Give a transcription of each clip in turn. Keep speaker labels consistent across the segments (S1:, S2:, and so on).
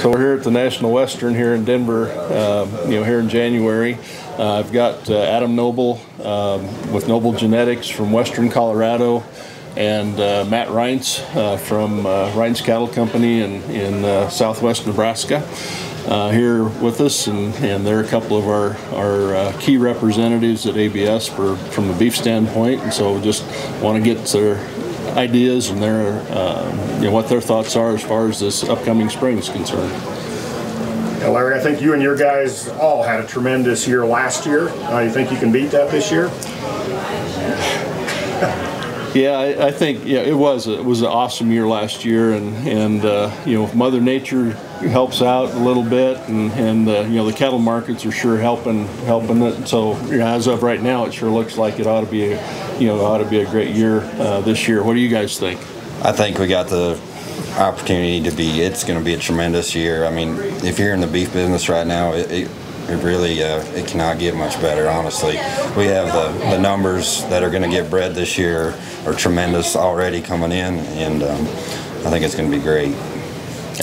S1: So we're here at the National Western here in Denver, here in January. I've got Adam Noble with Noble Genetics from Western Colorado, and Matt Reints from Reints Cattle Company in southwest Nebraska here with us, and they're a couple of our key representatives at ABS from the beef standpoint, and so just want to get their ideas and their what their thoughts are as far as this upcoming spring is concerned.
S2: Yeah, Larry, I think you and your guys all had a tremendous year last year. You think you can beat that this year?
S1: Yeah, I think it was an awesome year last year, and Mother Nature helps out a little bit, and the cattle markets are sure helping it. So as of right now, it sure looks like it ought to be a great year this year. What do you guys think?
S3: I think we got the opportunity it's going to be a tremendous year. I mean, if you're in the beef business right now, it really it cannot get much better, honestly. We have the numbers that are going to get bred this year are tremendous already coming in, and I think it's going to be great.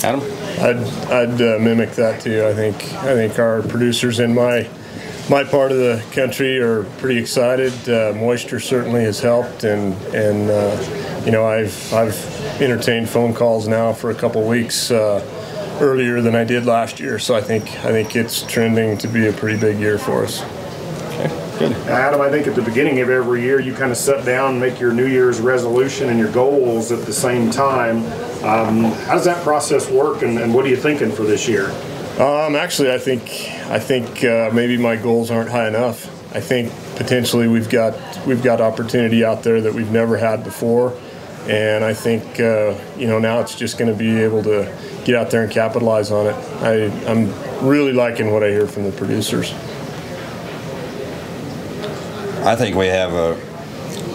S1: Adam?
S4: I'd mimic that too. I think our producers in my part of the country are pretty excited. Moisture certainly has helped, and I've entertained phone calls now for a couple weeks earlier than I did last year, so I think it's trending to be a pretty big year for us.
S1: Okay, good.
S2: Adam, I think at the beginning of every year you kind of sit down and make your New Year's resolution and your goals at the same time. How does that process work, and what are you thinking for this year?
S4: Actually, I think maybe my goals aren't high enough. I think potentially we've got opportunity out there that we've never had before, and I think now it's just going to be able to get out there and capitalize on it. I'm really liking what I hear from the producers.
S3: I think we have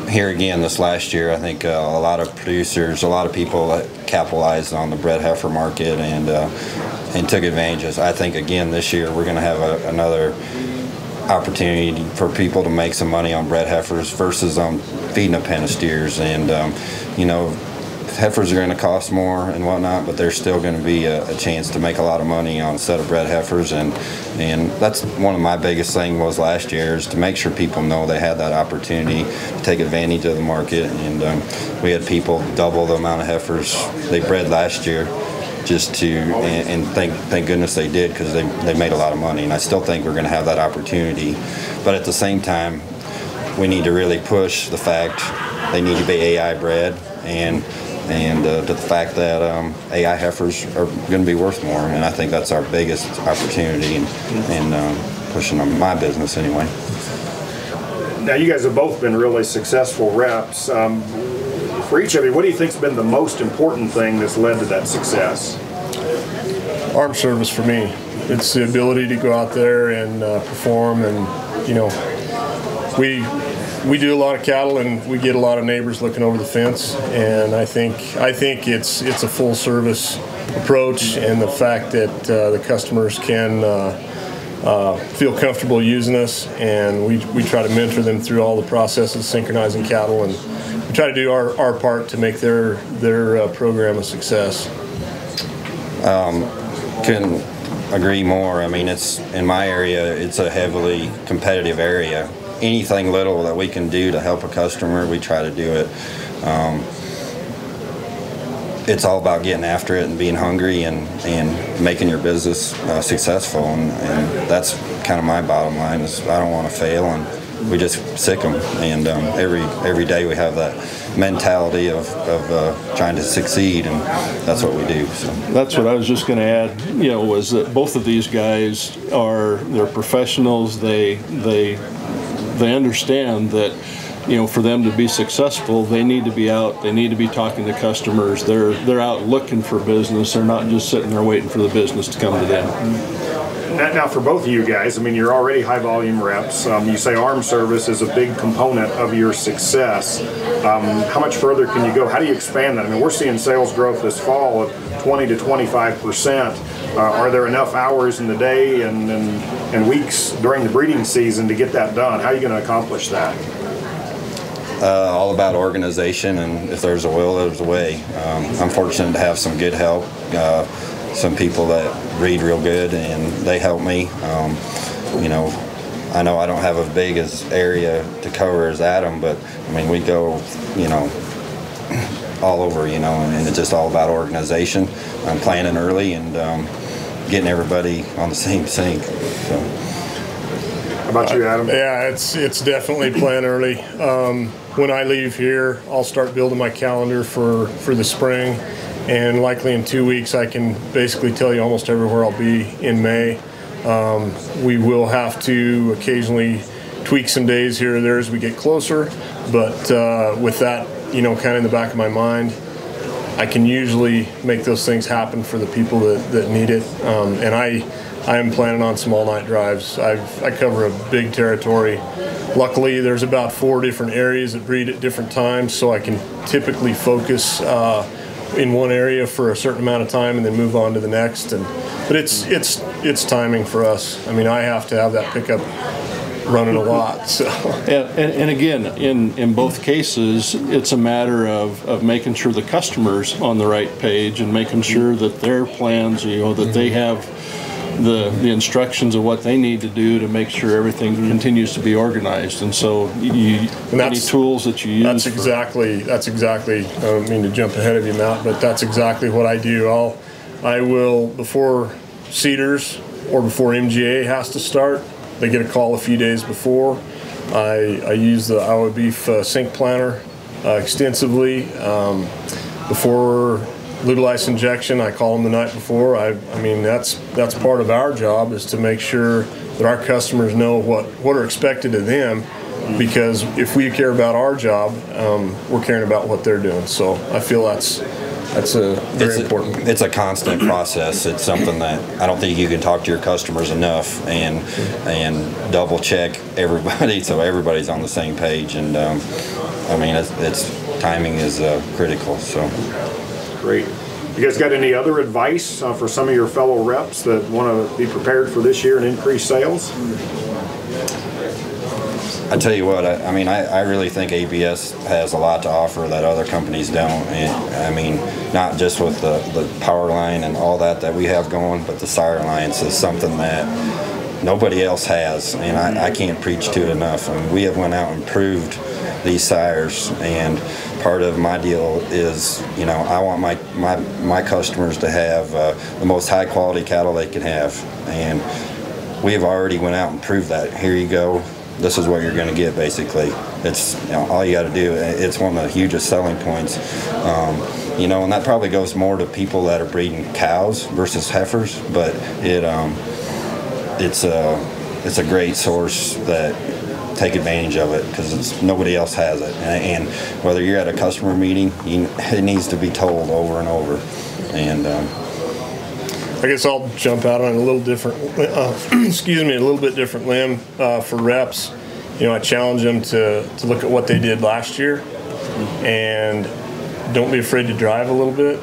S3: here again this last year, I think a lot of producers, a lot of people that capitalized on the bred heifer market and took advantages. I think again this year we're going to have another opportunity for people to make some money on bred heifers versus on feeding a pen of steers. And heifers are going to cost more and whatnot, but there's still going to be a chance to make a lot of money on a set of bred heifers, and that's one of my biggest things was last year, is to make sure people know they had that opportunity to take advantage of the market. And we had people double the amount of heifers they bred last year, and thank goodness they did, because they made a lot of money. And I still think we're going to have that opportunity, but at the same time we need to really push the fact they need to be AI bred, and the fact that AI heifers are going to be worth more, and I think that's our biggest opportunity in pushing on my business anyway.
S2: Now, you guys have both been really successful reps. For each of you, what do you think's been the most important thing that's led to that success?
S4: Arm service for me. It's the ability to go out there and perform, and we do a lot of cattle, and we get a lot of neighbors looking over the fence, and I think it's a full service approach, and the fact that the customers can feel comfortable using us, and we try to mentor them through all the processes, synchronizing cattle, and we try to do our part to make their program a success.
S3: Couldn't agree more. I mean, it's in my area, it's a heavily competitive area. Anything little that we can do to help a customer, we try to do it. It's all about getting after it and being hungry and making your business successful, and that's kind of my bottom line, is I don't want to fail, and we just sick them, and every day we have that mentality of trying to succeed, and that's what we do. So
S1: that's what I was just going to add, was that both of these guys they're professionals. They understand that, for them to be successful, they need to be out. They need to be talking to customers. They're out looking for business. They're not just sitting there waiting for the business to come to them.
S2: Now, for both of you guys, I mean, you're already high volume reps. You say arm service is a big component of your success. How much further can you go? How do you expand that? I mean, we're seeing sales growth this fall of 20 to 25%. Are there enough hours in the day and weeks during the breeding season to get that done? How are you going to accomplish that?
S3: All about organization, and if there's a will, there's a way. I'm fortunate to have some good help. some people that breed real good, and they help me. You know, I know I don't have as big as area to cover as Adam, but I mean, we go, you know, all over, you know, and it's just all about organization. I'm planning early and getting everybody on the same sync. So.
S2: How about you, Adam?
S4: Yeah, it's definitely plan early. When I leave here, I'll start building my calendar for the spring, and likely in 2 weeks I can basically tell you almost everywhere I'll be in May. We will have to occasionally tweak some days here or there as we get closer, but with that, you know, kind of in the back of my mind, I can usually make those things happen for the people that need it. And I am planning on some all-night drives. I cover a big territory. Luckily, there's about 4 different areas that breed at different times, so I can typically focus in one area for a certain amount of time and then move on to the next. But it's timing for us. I mean, I have to have that pickup running a lot. So.
S1: And again, in both cases, it's a matter of making sure the customer's on the right page and making sure that their plans, you know, that they have the instructions of what they need to do to make sure everything continues to be organized. And so any tools that you use.
S4: That's exactly, I don't mean to jump ahead of you, Matt, but that's exactly what I do. I will, before Cedars or before MGA has to start, they get a call a few days before. I use the Iowa Beef Sync Planner extensively. Before Lutealize injection, I call them the night before. I mean, that's part of our job, is to make sure that our customers know what are expected of them, because if we care about our job, we're caring about what they're doing. So I feel that's very important.
S3: It's a constant process. It's something that I don't think you can talk to your customers enough and double check everybody so everybody's on the same page. And I mean, it's timing is critical. So
S2: great. You guys got any other advice for some of your fellow reps that want to be prepared for this year and increase sales?
S3: I tell you what, I mean, I really think ABS has a lot to offer that other companies don't. And, I mean, not just with the power line and all that we have going, but the sire alliance is something that nobody else has, and I can't preach to it enough. I mean, we have went out and proved these sires, and part of my deal is, you know, I want my customers to have the most high quality cattle they can have, and we have already went out and proved that. Here you go. This is what you're going to get, basically. It's, you know, all you got to do. It's one of the hugest selling points, you know, and that probably goes more to people that are breeding cows versus heifers. But it's a great source that take advantage of it, because nobody else has it. And whether you're at a customer meeting, it needs to be told over and over. And
S4: I guess I'll jump out on a little different, excuse me, a little bit different limb for reps. You know, I challenge them to look at what they did last year, and don't be afraid to drive a little bit.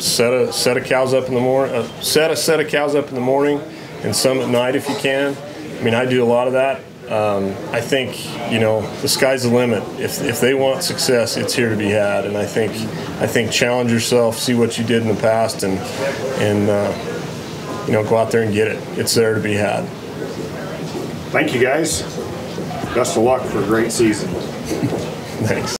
S4: Set a set of cows up in the morning. Set a set of cows up in the morning, and some at night if you can. I mean, I do a lot of that. I think, you know, the sky's the limit. If they want success, it's here to be had. And I think challenge yourself, see what you did in the past, and you know, go out there and get it. It's there to be had.
S2: Thank you, guys. Best of luck for a great season.
S4: Thanks.